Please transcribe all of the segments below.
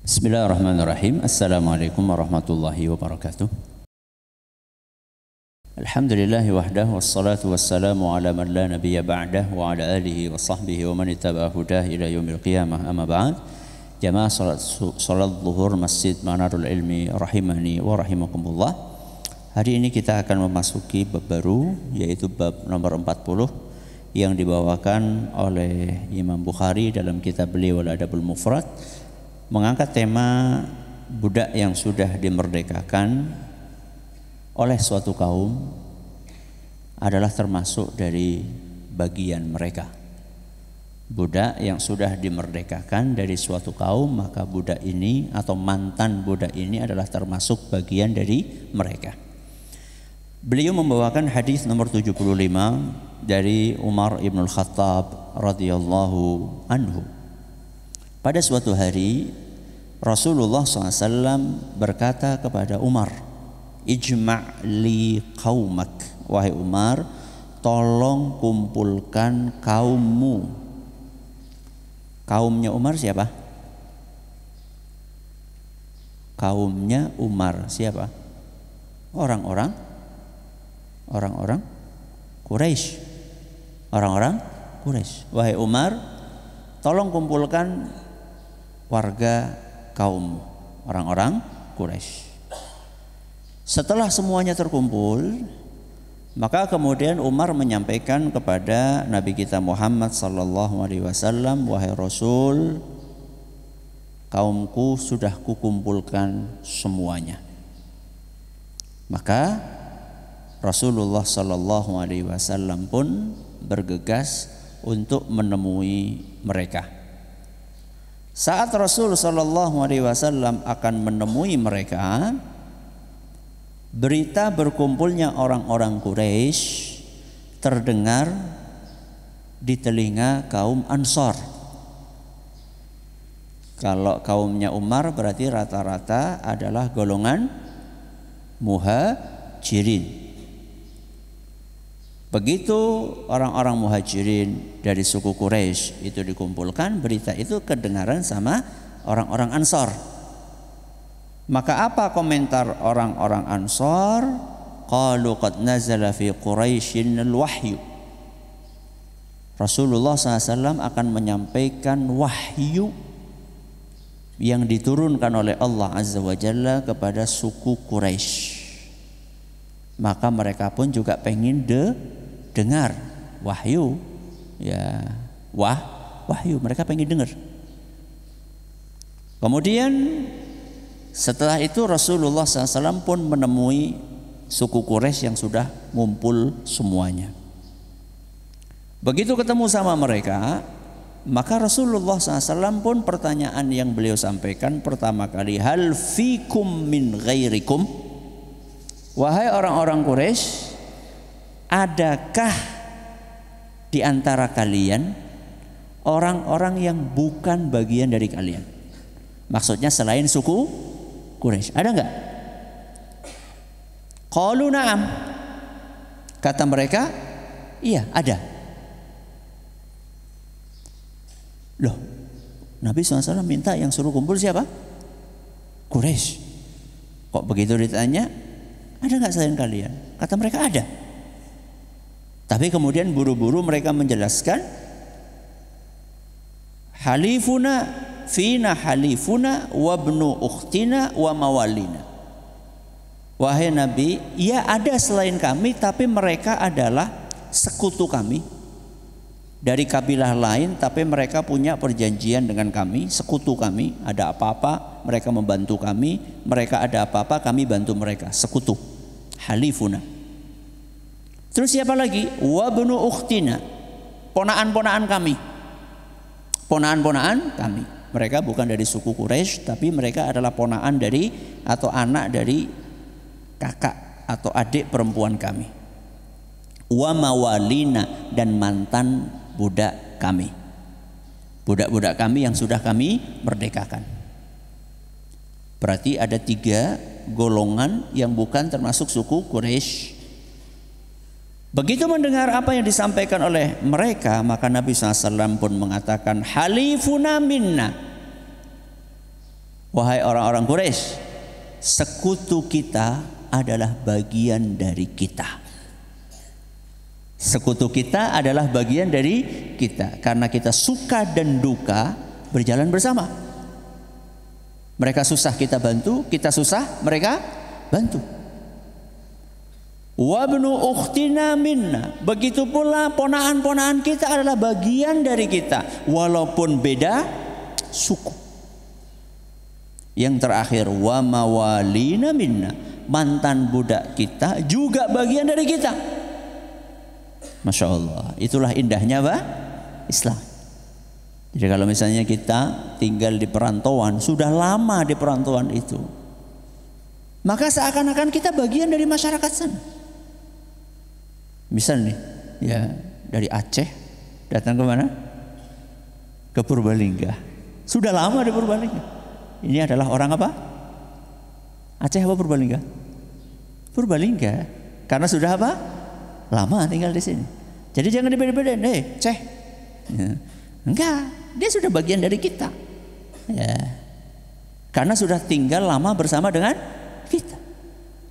Bismillahirrahmanirrahim. Assalamualaikum warahmatullahi wabarakatuh. Alhamdulillahi wahdah wassalatu wassalamu ala man la nabiyya ba'dah wa ala alihi wa sahbihi wa man ittaba'a hudah ila yaumil qiyamah. Amma ba'd. Jamaah salat zuhur Masjid Manarul Ilmi rahimani wa rahimakumullah. Hari ini kita akan memasuki bab baru, yaitu bab nomor 40 yang dibawakan oleh Imam Bukhari dalam kitab beliau Al-Adabul Mufrad, mengangkat tema budak yang sudah dimerdekakan oleh suatu kaum adalah termasuk dari bagian mereka. Budak yang sudah dimerdekakan dari suatu kaum, maka budak ini atau mantan budak ini adalah termasuk bagian dari mereka. Beliau membawakan hadis nomor 75 dari Umar ibn al-Khattab radhiyallahu anhu. Pada suatu hari Rasulullah SAW berkata kepada Umar, "Ijma' li qaumak." Wahai Umar, tolong kumpulkan kaummu. Kaumnya Umar siapa? Kaumnya Umar siapa? Orang-orang Quraisy. Orang-orang Quraisy. Wahai Umar, tolong kumpulkan warga kaum orang-orang Quraisy. Setelah semuanya terkumpul, maka kemudian Umar menyampaikan kepada Nabi kita Muhammad sallallahu alaihi wasallam, "Wahai Rasul, kaumku sudah kukumpulkan semuanya." Maka Rasulullah sallallahu alaihi wasallam pun bergegas untuk menemui mereka. Saat Rasul sallallahu alaihi wasallam akan menemui mereka, berita berkumpulnya orang-orang Quraisy terdengar di telinga kaum Ansor. Kalau kaumnya Umar berarti rata-rata adalah golongan Muhajirin. Begitu orang-orang Muhajirin dari suku Quraisy itu dikumpulkan, berita itu kedengaran sama orang-orang Ansor. Maka apa komentar orang-orang Ansor? Qalu qad nazala fi Quraisyin al-wahyu. Rasulullah SAW akan menyampaikan wahyu yang diturunkan oleh Allah Azza wa Jalla kepada suku Quraisy. Maka mereka pun juga pengen dengar wahyu, ya wahyu, mereka pengen dengar. Kemudian setelah itu Rasulullah SAW pun menemui suku Quraisy yang sudah ngumpul semuanya. Begitu ketemu sama mereka, maka Rasulullah SAW pun pertanyaan yang beliau sampaikan pertama kali, "Hal fikum min ghairikum?" Wahai orang-orang Quraisy, adakah di antara kalian orang-orang yang bukan bagian dari kalian? Maksudnya selain suku Quraisy, ada enggak? Qalu na'am. Kata mereka, iya ada. Loh, Nabi SAW minta yang suruh kumpul siapa? Quraisy. Kok begitu ditanya, ada enggak selain kalian? Kata mereka ada. Tapi kemudian buru-buru mereka menjelaskan, halifuna fina halifuna wabnu ukhtina wa mawalina. Wahai Nabi, ya ada selain kami, tapi mereka adalah sekutu kami dari kabilah lain, tapi mereka punya perjanjian dengan kami, sekutu kami. Ada apa-apa mereka membantu kami, mereka ada apa-apa kami bantu mereka, sekutu. Halifuna. Terus siapa lagi? Wabnu ukhtina, ponaan-ponaan kami. Ponaan-ponaan kami. Mereka bukan dari suku Quraisy, tapi mereka adalah ponaan dari atau anak dari kakak atau adik perempuan kami. Wa mawalina, dan mantan budak kami. Budak-budak kami yang sudah kami merdekakan. Berarti ada 3 golongan yang bukan termasuk suku Quraisy. Begitu mendengar apa yang disampaikan oleh mereka, maka Nabi SAW pun mengatakan, halifuna minna. Wahai orang-orang Quraisy, sekutu kita adalah bagian dari kita. Sekutu kita adalah bagian dari kita, karena kita suka dan duka berjalan bersama. Mereka susah kita bantu, kita susah mereka bantu. Wabnu ukhtina minna, begitu pula ponaan-ponaan kita adalah bagian dari kita, walaupun beda suku. Yang terakhir, wa mawalina minna, mantan budak kita juga bagian dari kita. Masya Allah, itulah indahnya Islam. Jadi kalau misalnya kita tinggal di perantauan, sudah lama di perantauan itu, maka seakan-akan kita bagian dari masyarakat sana. Misal nih, ya dari Aceh datang ke mana? Ke Purbalingga. Sudah lama di Purbalingga. Ini adalah orang apa? Aceh apa Purbalingga? Purbalingga. Karena sudah apa? Lama tinggal di sini. Jadi jangan dibeda-bedain. Ceh. Ya. Enggak, dia sudah bagian dari kita. Ya. Karena sudah tinggal lama bersama dengan kita.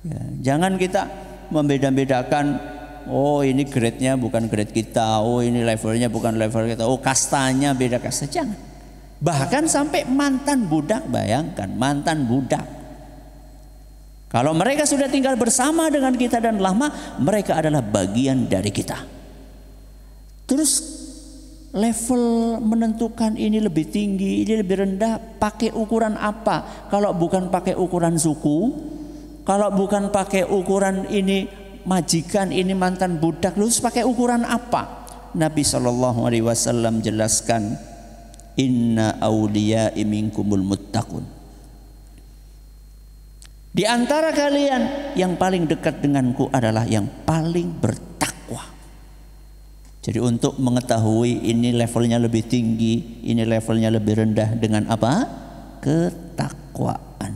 Ya. Jangan kita membeda-bedakan. Oh ini grade-nya bukan grade kita. Oh ini levelnya bukan level kita. Oh kastanya beda kasta. Jangan. Bahkan sampai mantan budak, bayangkan mantan budak. Kalau mereka sudah tinggal bersama dengan kita dan lama, mereka adalah bagian dari kita. Terus level menentukan ini lebih tinggi, ini lebih rendah, pakai ukuran apa? Kalau bukan pakai ukuran suku, kalau bukan pakai ukuran ini majikan, ini mantan budak, terus pakai ukuran apa? Nabi SAW jelaskan, inna awliya'i minkumul muttaqun. Di antara kalian yang paling dekat denganku adalah yang paling bertakwa. Jadi untuk mengetahui ini levelnya lebih tinggi, ini levelnya lebih rendah, dengan apa? Ketakwaan.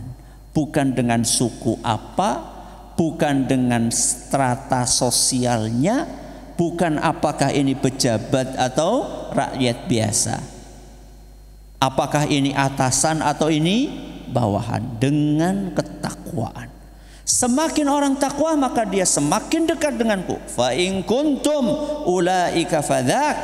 Bukan dengan suku apa, bukan dengan strata sosialnya, bukan apakah ini pejabat atau rakyat biasa. Apakah ini atasan atau ini bawahan, dengan ketakwaan. Semakin orang takwa maka dia semakin dekat denganku. Fa in kuntum ulaika fadzak.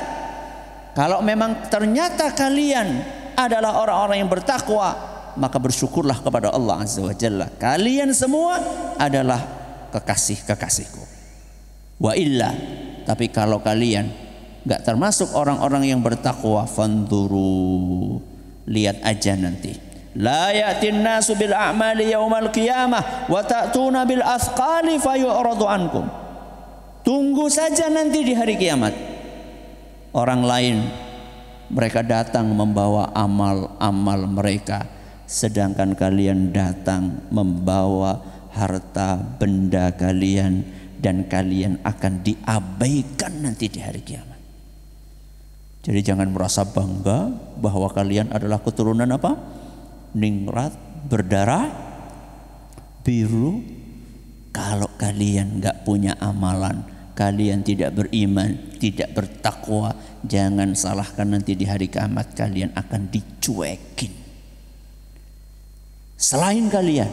Kalau memang ternyata kalian adalah orang-orang yang bertakwa, maka bersyukurlah kepada Allah Azza wa Jalla. Kalian semua adalah kekasih-kekasihku. Wa illa, tapi kalau kalian enggak termasuk orang-orang yang bertakwa, fanduru, lihat aja nanti. La ya'tin nasu bil a'mali yaumal qiyamah wa ta'tuna bil athqali fayu'radu ankum. Tunggu saja nanti di hari kiamat. Orang lain mereka datang membawa amal-amal mereka, sedangkan kalian datang membawa harta benda kalian, dan kalian akan diabaikan nanti di hari kiamat. Jadi jangan merasa bangga bahwa kalian adalah keturunan apa? Ningrat, berdarah biru. Kalau kalian enggak punya amalan, kalian tidak beriman, tidak bertakwa, jangan salahkan nanti di hari kiamat kalian akan dicuekin. Selain kalian,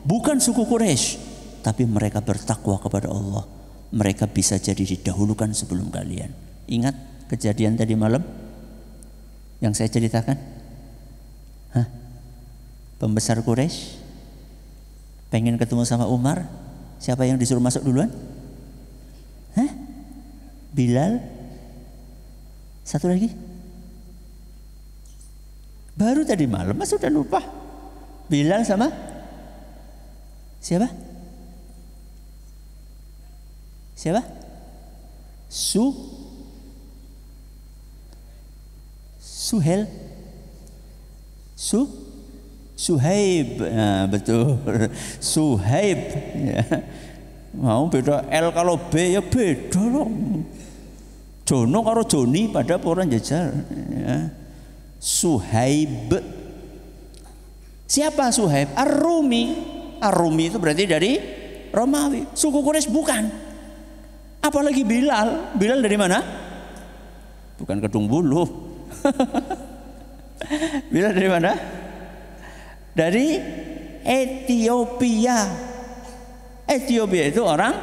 bukan suku Quraisy, tapi mereka bertakwa kepada Allah, mereka bisa jadi didahulukan sebelum kalian. Ingat kejadian tadi malam yang saya ceritakan? Pembesar Quraisy pengen ketemu sama Umar, siapa yang disuruh masuk duluan? Bilal. Satu lagi baru tadi malam, mas sudah lupa. Bilal sama siapa? Suhel. Suhaib. Nah, betul. Suhaib. Ya. Mau beda L kalau B ya beda loh. Jono karo Joni pada orang jajar. Ya. Suhaib. Siapa Suhaib? Ar-Rumi. Ar-Rumi itu berarti dari Romawi. Suku Quraisy bukan. Apalagi Bilal. Bilal dari mana? Bukan Kedung Buluh. Bilal dari mana? Dari Ethiopia. Ethiopia itu orang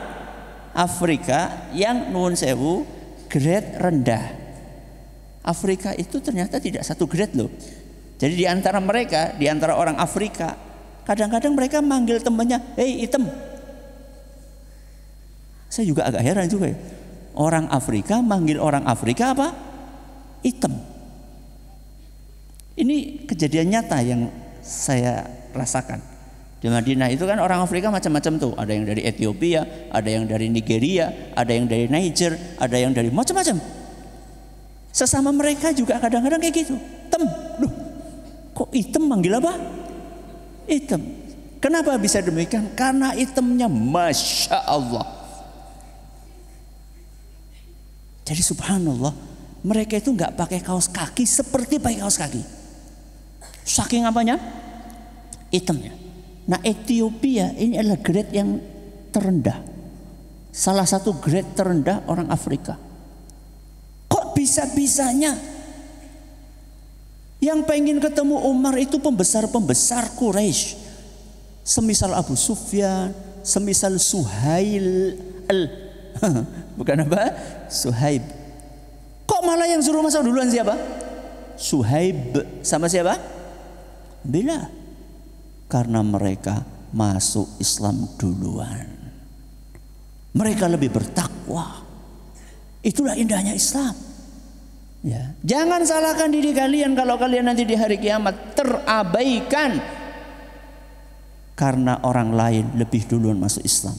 Afrika yang nuwun sewu grade rendah. Afrika itu ternyata tidak satu grade loh. Jadi di antara mereka, di antara orang Afrika, kadang-kadang mereka manggil temannya, "Hei hitam." Saya juga agak heran juga ya. Orang Afrika manggil orang Afrika apa? Hitam. Ini kejadian nyata yang saya rasakan. Di Madinah itu kan orang Afrika macam-macam tuh. Ada yang dari Ethiopia, ada yang dari Nigeria, ada yang dari Niger, ada yang dari macam-macam. Sesama mereka juga kadang-kadang kayak gitu. Tem, loh, kok hitam manggil apa? Hitam. Kenapa bisa demikian? Karena hitamnya Masya Allah. Jadi subhanallah, mereka itu nggak pakai kaos kaki seperti pakai kaos kaki. Saking apanya? Hitamnya. Nah, Ethiopia ini adalah grade yang terendah. Salah satu grade terendah orang Afrika. Kok bisa-bisanya yang pengen ketemu Umar itu pembesar-pembesar Quraisy, semisal Abu Sufyan, semisal Suhail bukan apa? Suhaib. Kok malah yang suruh masuk duluan siapa? Suhaib sama siapa? Bila. Karena mereka masuk Islam duluan. Mereka lebih bertakwa. Itulah indahnya Islam. Ya. Jangan salahkan diri kalian kalau kalian nanti di hari kiamat terabaikan karena orang lain lebih duluan masuk Islam.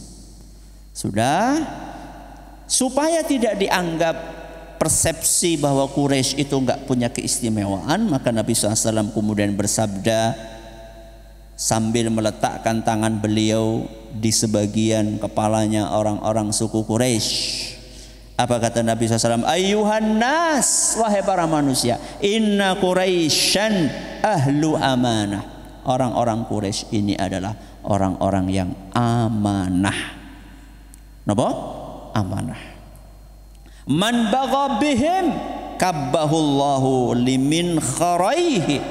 Sudah, supaya tidak dianggap persepsi bahwa Quraisy itu enggak punya keistimewaan, maka Nabi SAW kemudian bersabda sambil meletakkan tangan beliau di sebagian kepalanya orang-orang suku Quraisy. Apa kata Nabi SAW? Ayyuhan nas, wahai para manusia, inna Quraisyan ahlu amanah. Orang-orang Quraisy ini adalah orang-orang yang amanah. Napa? Amanah. Man bagha bihim kabbahullahu limin kharaihi.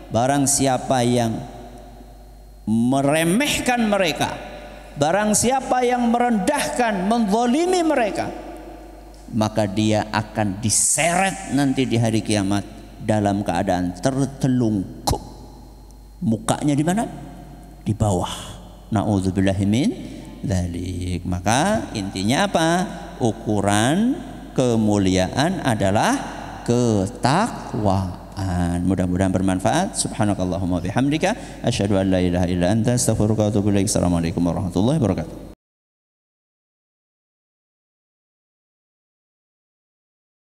Barang siapa yang meremehkan mereka, barang siapa yang merendahkan, menzalimi mereka, maka dia akan diseret nanti di hari kiamat dalam keadaan tertelungkup. Mukanya di mana? Di bawah. Nauzubillahi min dzalik. Maka intinya apa? Ukuran kemuliaan adalah ketakwaan. Mudah-mudahan bermanfaat. Subhanakallahumma bihamdika asyhadu an la ilaha illa anta astaghfiruka wa atubu ilaik. Assalamualaikum warahmatullahi wabarakatuh.